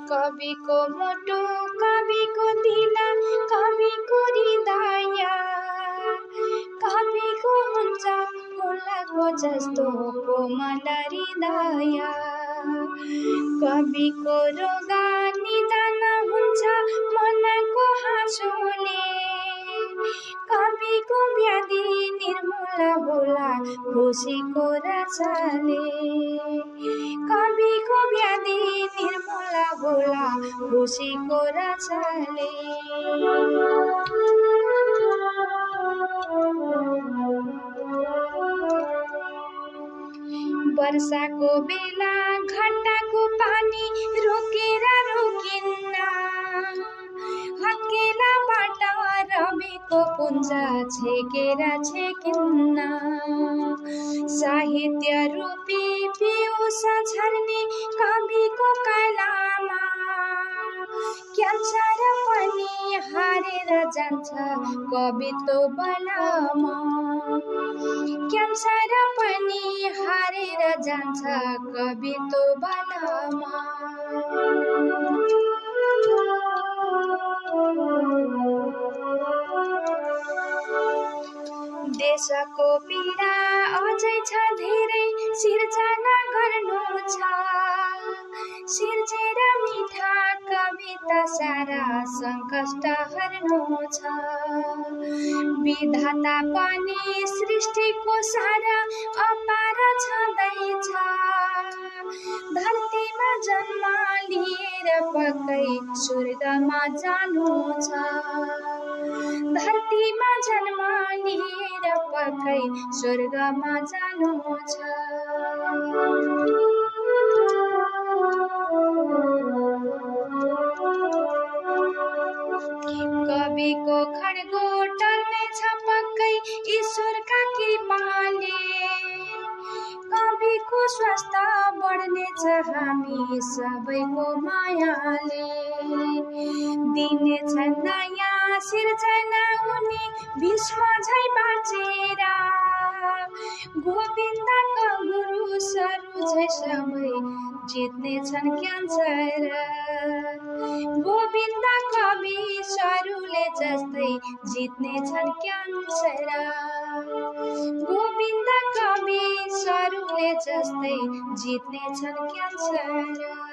कविको मुटु कविको दिला कविको हृदय कविको हुन्छ फुलको जस्तो कोमल हृदय कविको रोग निदान हुन्छ मनको हाँसोले कविको व्याधि निर्मूल होला खुसीको रसले कविको व्याधि निर्मूल होला खुसीको रसले वर्षाको बेला घटाको पानी रोकेर रोकिन्न हत्केलाबाट रबेको पुञ्ज छेकेर छेकिन्न साहित्य रूपी पिउस झर्ने कविको कलामा क्यान्सर पनि हारेर जान्छ कवित्व बलमा क्यान्सर पनि हारेर जान्छ कवित्व बलमा देशको पीडा अझै छ धेरै सिर्जना गर्नु छ सिर्जेर मिठा कविता सारा सङ्कष्ट हर्नु छ विधाता पनि सृष्टिको सारा अपार छँदैछ धरतीमा जन्म लिएर पक्कै स्वर्गमा जानु छ धरतीमा जन्म लिएर पक्कै स्वर्गमा जानु छ कविको खड्गो टल्नेछ पक्कै ईश्वरका कृपाले कविको स्वास्थ्य बढ्नेछ हामी सबैको मायाले दिनेछ नयाँ सिर्जना उनी भीष्म झै बाँचेर गोविन्दका गुरु सरू झै सबै जित्नेछन् क्यान्सर गोविन्द कवि सरूले जस्तै जित्नेछन् क्यान्सर गोविन्द कवि सरूले जस्तै जित्नेछन् क्यान्सर